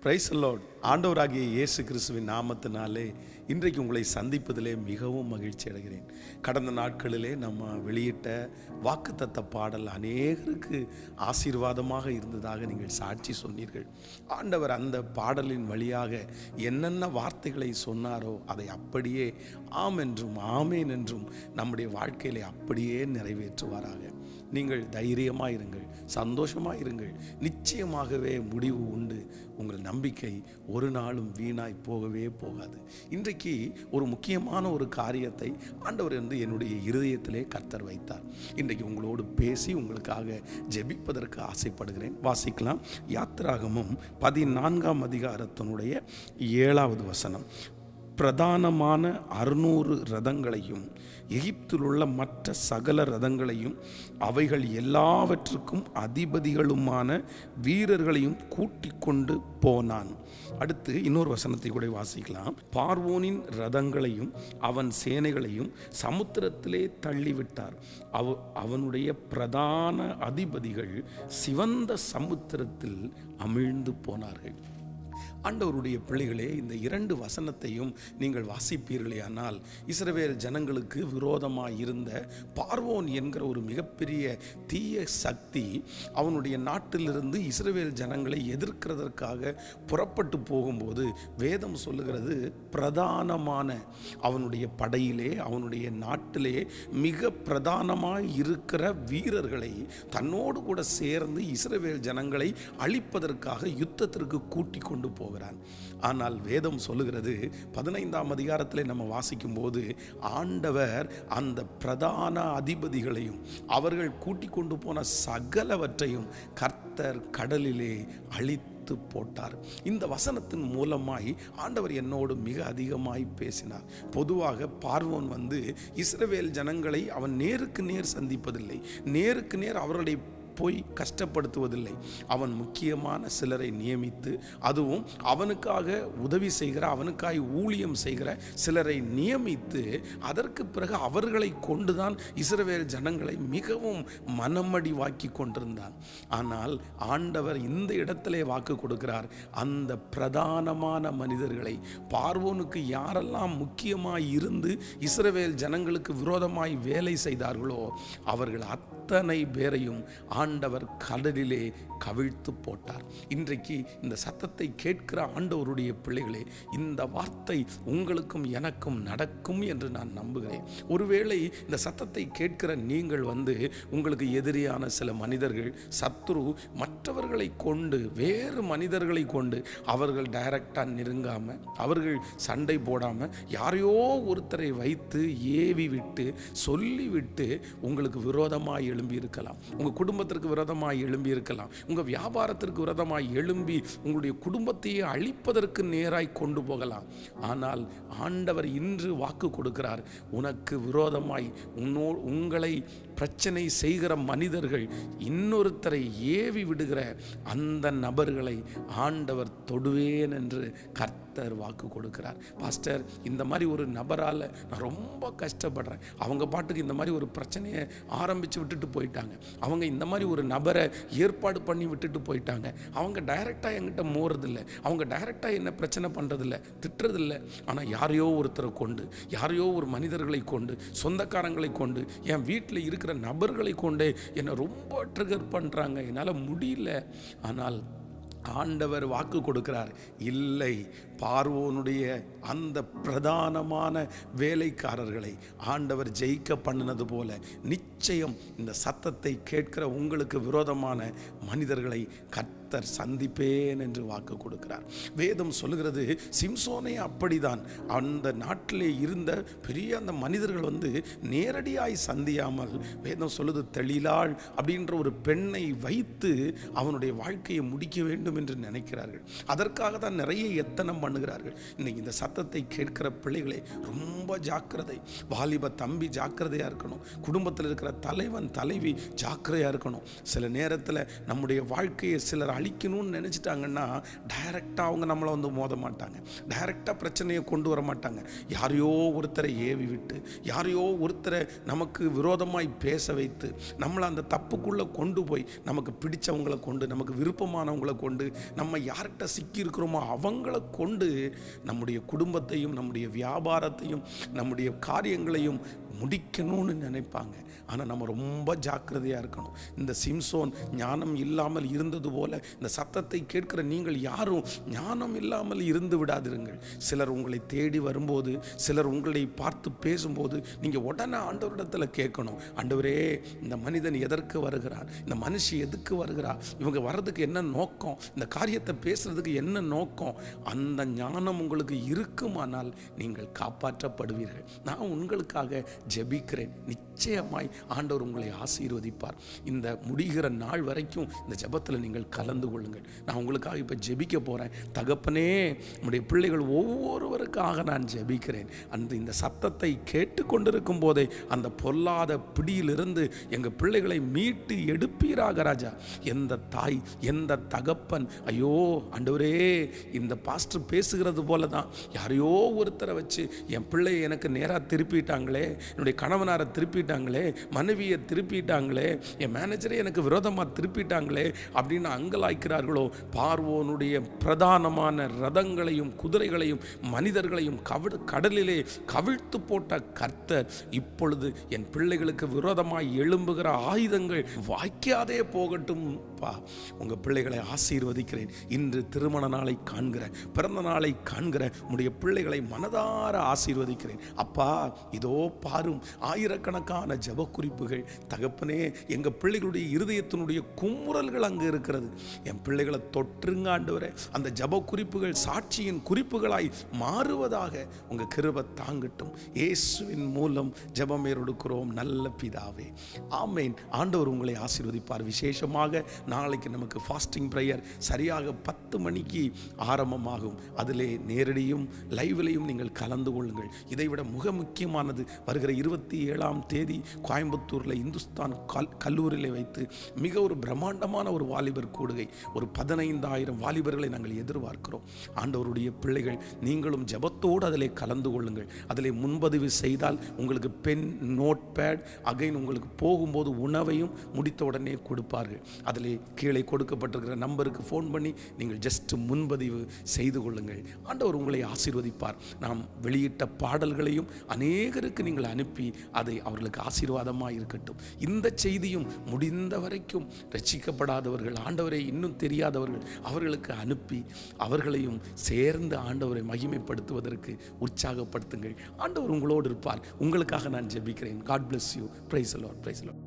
Praise the Lord. ஆண்டவராகிய இயேசு கிறிஸ்துவின் நாமத்தினாலே இன்றைக்கு உங்களை சந்திப்பதிலே மிகவும் மகிழ்ச்சி அடைகிறேன். கடந்த நாட்களிலே நம்ம வெளியிட்ட வாக்குத்தத்த பாடல் அநேகருக்கு ஆசீர்வாதமாக இருந்ததாக நீங்கள் சாட்சி சொன்னீர்கள். ஆண்டவர் அந்த பாடலின் வழியாக என்னென்ன வார்த்தைகளை சொன்னாரோ அதை அப்படியே ஆம் என்றும் ஆமேன் என்றும் நம்முடைய வாழ்க்கையிலே அப்படியே நிறைவேற்றுவாராக. நீங்கள் தைரியமாக இருங்கள், சந்தோஷமாக இருங்கள். நிச்சயமாகவே முடிவு உண்டு. உங்கள் நம்பிக்கை ஒரு நாளும் வீணாய் போகவே போகாது. இன்றைக்கு ஒரு முக்கியமான ஒரு காரியத்தை ஆண்டவர் என்னுடைய இருதயத்திலே கர்த்தர் வைத்தார். இன்றைக்கு உங்களோடு பேசி உங்களுக்காக ஜெபிப்பதற்கு ஆசைப்படுகிறேன். வாசிக்கலாம். யாத்திராகமம் 14ஆம் அதிகாரத்தினுடைய 7வது வசனம். பிரதானமான 600 ரதங்களையும் எகிப்தில் உள்ள மற்ற சகல ரதங்களையும் அவைகள் எல்லாவற்றுக்கும் அதிபதிகளுமான வீரர்களையும் கூட்டிக் கொண்டு போனான். அடுத்து இன்னொரு வசனத்தை கூட வாசிக்கலாம். பார்வோனின் ரதங்களையும் அவன் சேனைகளையும் சமுத்திரத்திலே தள்ளிவிட்டார். அவனுடைய பிரதான அதிபதிகள் சிவந்த சமுத்திரத்தில் அமிழ்ந்து போனார்கள். ஆண்டவருடைய பிள்ளைகளே, இந்த 2 வசனத்தையும் நீங்கள் வாசிப்பீர்களேயானால் இஸ்ரவேல் ஜனங்களுக்கு விரோதமாக இருந்த பார்வோன் என்கிற ஒரு மிகப்பெரிய தீய சக்தி அவனுடைய நாட்டிலிருந்து இஸ்ரவேல் ஜனங்களை எதிர்க்கிறதற்காக புறப்பட்டு போகும்போது வேதம் சொல்லுகிறது, பிரதானமான அவனுடைய படையிலே அவனுடைய நாட்டிலே மிக பிரதானமாக இருக்கிற வீரர்களை தன்னோடு கூட சேர்ந்து இஸ்ரவேல் ஜனங்களை அழிப்பதற்காக யுத்தத்திற்கு கூட்டிக் கொண்டு போகிறான். ஆனால் வேதம் சொல்லுகிறது, 15ஆம் அதிகாரத்தில் நம்ம வாசிக்கும் போது ஆண்டவர் அந்த பிரதான அதிபதிகளையும் அவர்கள் கூட்டிக் கொண்டு போன சகலவற்றையும் கர்த்தர் கடலிலே அழித்து போட்டார். இந்த வசனத்தின் மூலமாய் ஆண்டவர் என்னோடு மிக அதிகமாய் பேசினார். பொதுவாக பார்வோன் இஸ்ரவேல் ஜனங்களை அவன் நேருக்கு நேர் சந்திப்பதில்லை, நேருக்கு நேர் அவர்களை போய் கஷ்டப்படுத்துவதில்லை. அவன் முக்கியமான சிலரை நியமித்து, அதுவும் அவனுக்காக உதவி செய்கிற, அவனுக்காய் ஊழியம் செய்கிற சிலரை நியமித்து, அதற்கு பிறகு அவர்களை கொண்டுதான் இஸ்ரவேல் ஜனங்களை மிகவும் மனமடிவாக்கி கொண்டிருந்தான். ஆனால் ஆண்டவர் இந்த இடத்திலே வாக்கு கொடுக்கிறார், அந்த பிரதானமான மனிதர்களை, பார்வோனுக்கு யாரெல்லாம் முக்கியமாய் இருந்து இஸ்ரவேல் ஜனங்களுக்கு விரோதமாய் வேலை செய்தார்களோ அவர்கள் அத்தனை பேரையும் ஆண்டவர் கடலிலே கவிழ்த்து போட்டார். இன்றைக்கு இந்த சத்தத்தை கேட்கிற ஆண்டவருடைய பிள்ளைகளே, இந்த வார்த்தை உங்களுக்கும் எனக்கும் நடக்கும் என்று நான் நம்புகிறேன். ஒருவேளை இந்த சத்தத்தை கேட்கிற நீங்கள் உங்களுக்கு எதிரியான சில மனிதர்கள், சத்துரு, மற்றவர்களை கொண்டு, வேறு மனிதர்களை கொண்டு அவர்கள் டைரக்டாக நெருங்காம, அவர்கள் சண்டை போடாம யாரையோ ஒருத்தரை வைத்து ஏவி விட்டு சொல்லிவிட்டு உங்களுக்கு விரோதமாய் எழும்பி இருக்கலாம், உங்கள் குடும்பத்திற்கு விரோதமாய் எழும்பி இருக்கலாம், உங்கள் வியாபாரத்திற்கு விரோதமாய் எழும்பி உங்களுடைய குடும்பத்தையே அழிப்பதற்கு நேராய் கொண்டு போகலாம். ஆனால் ஆண்டவர் இன்று வாக்கு கொடுக்கிறார், உனக்கு விரோதமாய் உங்களை பிரச்சனை செய்கிற மனிதர்கள், இன்னொருத்தரை ஏவி விடுகிற அந்த நபர்களை ஆண்டவர் தொடுவேன் என்று கர்த்தர் வாக்கு கொடுக்கிறார். பாஸ்டர், இந்த மாதிரி ஒரு நபரால் நான் ரொம்ப கஷ்டப்படுறேன், அவங்க பாட்டுக்கு இந்த மாதிரி ஒரு பிரச்சனையை ஆரம்பித்து விட்டுட்டு போயிட்டாங்க, அவங்க இந்த மாதிரி ஒரு நபரை ஏற்பாடு பண்ணி விட்டுட்டு போயிட்டாங்க, அவங்க டைரெக்டாக என்கிட்ட மோறதில்லை, அவங்க டைரெக்டாக என்ன பிரச்சனை பண்ணுறதில்ல, திட்டுறதில்லை, ஆனால் யாரையோ ஒருத்தரை கொண்டு, யாரையோ ஒரு மனிதர்களை கொண்டு, சொந்தக்காரங்களை கொண்டு, என் வீட்டில் இருக்கிற நபர்களை கொண்டு என்னை ரொம்ப ட்ரிகர் பண்ணுறாங்க, என்னால் முடியல. ஆனால் ஆண்டவர் வாக்கு கொடுக்கிறார், இல்லை, பார்வோனுடைய அந்த பிரதானமான வேலைக்காரர்களை ஆண்டவர் ஜெயிக்க பண்ணினது போல நிச்சயம் இந்த சத்தத்தை கேட்கிற உங்களுக்கு விரோதமான மனிதர்களை கர்த்தர் சந்திப்பேன் என்று வாக்கு கொடுக்கிறார். வேதம் சொல்லுகிறது, சிம்சோனே அப்படிதான். அந்த நாட்டிலே இருந்த பெரிய அந்த மனிதர்கள் நேரடியாய் சந்தியாமல், வேதம் சொல்லுது, தெளிலாள் அப்படின்ற ஒரு பெண்ணை வைத்து அவனுடைய வாழ்க்கையை முடிக்க வேண்டும் என்று நினைக்கிறார்கள். அதற்காக தான் நிறைய எத்தனம் பண்ணுகிறார்கள். இன்னைக்கு இந்த சத்தத்தை கேட்கிற பிள்ளைகளே ரொம்ப ஜாக்கிரதை. வாலிப தம்பி ஜாக்கிரதையா இருக்கணும், குடும்பத்தில் இருக்கிற தலைவன் தலைவி ஜாக்கிரதையா இருக்கணும். சில நேரத்தில் நம்முடைய வாழ்க்கையை சிலர் அழிக்கணும்னு நினச்சிட்டாங்கன்னா டைரெக்டாக அவங்க நம்மளை வந்து மோத மாட்டாங்க, டைரெக்டாக பிரச்சனையை கொண்டு வர மாட்டாங்க. யாரையோ ஒருத்தரை ஏவி விட்டு, யாரையோ ஒருத்தரை நமக்கு விரோதமாய் பேச வைத்து, நம்மளை அந்த தப்புக்குள்ளே கொண்டு போய் நமக்கு பிடிச்சவங்களை கொண்டு, நமக்கு விருப்பமானவங்களை கொண்டு, நம்ம யார்கிட்ட சிக்கி இருக்கிறோமோ அவங்கள கொண்டு நம்முடைய குடும்பத்தையும் நம்முடைய வியாபாரத்தையும் நம்முடைய காரியங்களையும் முடிக்கணும்னு நினைப்பாங்க. ஆனால் நம்ம ரொம்ப ஜாக்கிரதையாக இருக்கணும். இந்த சிம்சோன் ஞானம் இல்லாமல் இருந்தது போல இந்த சத்தத்தை கேட்கிற நீங்கள் யாரும் ஞானம் இல்லாமல் இருந்து விடாதிருங்கள். சிலர் உங்களை தேடி வரும்போது, சிலர் உங்களை பார்த்து பேசும்போது நீங்கள் உடனே ஆண்டவரிடத்தில் கேட்கணும், ஆண்டவரே இந்த மனிதன் எதற்கு வருகிறார், இந்த மனுஷி எதுக்கு வருகிறார், இவங்க வர்றதுக்கு என்ன நோக்கம், இந்த காரியத்தை பேசுறதுக்கு என்ன நோக்கம். அந்த ஞானம் உங்களுக்கு இருக்குமானால் நீங்கள் காப்பாற்றப்படுவீர்கள். நான் உங்களுக்காக ஜெபிக்கிறேன். நிச்சயமாய் ஆண்டவர் உங்களை ஆசீர்வதிப்பார். இந்த முடிகிற நாள் வரைக்கும் இந்த ஜெபத்தில் நீங்கள் கலந்து கொள்ளுங்கள். நான் உங்களுக்காக இப்போ ஜெபிக்க போகிறேன். தகப்பனே, நம்முடைய பிள்ளைகள் ஒவ்வொருவருக்காக நான் ஜெபிக்கிறேன். இந்த சத்தத்தை கேட்டுக்கொண்டிருக்கும் போதே அந்த பொல்லாத பிடியிலிருந்து எங்கள் பிள்ளைகளை மீட்டு எடுப்பீராக ராஜா. எந்த தாய், எந்த தகப்பன், ஐயோ ஆண்டவரே, இந்த பாஸ்டர் பேசுகிறது போல தான் யாரையோ ஒருத்தரை வச்சு என் பிள்ளையை எனக்கு நேராக திருப்பிட்டாங்களே, என்னுடைய கணவனாரை திருப்பிட்டாங்களே, மனைவியை திருப்பிட்டாங்களே, என் மேனேஜரை எனக்கு விரோதமாக திருப்பிட்டாங்களே அப்படின்னு அங்கலாய்க்கிறார்களோ. பார்வோனுடைய பிரதானமான ரதங்களையும் குதிரைகளையும் மனிதர்களையும் கடலிலே கவிழ்த்து போட்ட கர்த்தர் இப்பொழுது என் பிள்ளைகளுக்கு விரோதமாய் எழும்புகிற ஆயுதங்கள் வாய்க்காதே போகட்டும். உங்க பிள்ளைகளை ஆசீர்வதிக்கிறேன். இன்று திருமண நாளை காண்கிற, பிறந்த நாளை காண்கிற உடைய பிள்ளைகளை மனதார ஆசீர்வதிக்கிறேன். அப்பா, இதோ பாரும் ஆயிரக்கணக்கான ஜெப குறிப்புகள். தகப்பனே, எங்க பிள்ளைகளுடைய இருதயத்தினுடைய குமுறல்கள் அங்கு இருக்கிறது. என் பிள்ளைகளை தொற்றுங்க ஆண்டவரே. அந்த ஜெப குறிப்புகள் சாட்சியின் குறிப்புகளாய் மாறுவதாக உங்க கிருபை தாங்கட்டும். இயேசுவின் மூலம் ஜெபம் ஏறெடுக்கிறோம் நல்ல பிதாவே, ஆமேன். ஆண்டவர் உங்களை ஆசீர்வதிப்பார். விசேஷமாக நாளைக்கு நமக்கு ஃபாஸ்டிங் ப்ரேயர் சரியாக 10 மணிக்கு ஆரம்பமாகும். அதிலே நேரடியும் லைவ்லையும் நீங்கள் கலந்து கொள்ளுங்கள். இதைவிட மிக முக்கியமானது, வருகிற 27ஆம் தேதி கோயம்புத்தூரில் இந்துஸ்தான் கல்லூரியில் வைத்து மிக ஒரு பிரம்மாண்டமான ஒரு வாலிபர் கூடுகை, ஒரு 15,000 வாலிபர்களை நாங்கள் எதிர்பார்க்கிறோம். ஆண்டவருடைய பிள்ளைகள், நீங்களும் ஜெபத்தோடு அதிலே கலந்து கொள்ளுங்கள். அதிலே முன்பதிவு செய்தால் உங்களுக்கு பென், நோட் பேட், அகைன் உங்களுக்கு போகும்போது உணவையும் முடித்த உடனே கொடுப்பார்கள். அதிலே கீழே கொடுக்கப்பட்டிருக்கிற நம்பருக்கு ஃபோன் பண்ணி நீங்கள் ஜஸ்ட் முன்பதிவு செய்து கொள்ளுங்கள். ஆண்டவர் உங்களை ஆசீர்வதிப்பார். நாம் வெளியிட்ட பாடல்களையும் அநேகருக்கு நீங்கள் அனுப்பி அதை அவர்களுக்கு ஆசீர்வாதமாக இருக்கட்டும். இந்த செய்தியும் முடிந்த வரைக்கும் ரட்சிக்கப்படாதவர்கள், ஆண்டவரை இன்னும் தெரியாதவர்கள், அவர்களுக்கு அனுப்பி அவர்களையும் சேர்ந்து ஆண்டவரை மகிமைப்படுத்துவதற்கு உற்சாகப்படுத்துங்கள். ஆண்டவர் உங்களோடு இருப்பார். உங்களுக்காக நான் ஜெபிக்கிறேன். God bless you. Praise the Lord. Praise the Lord.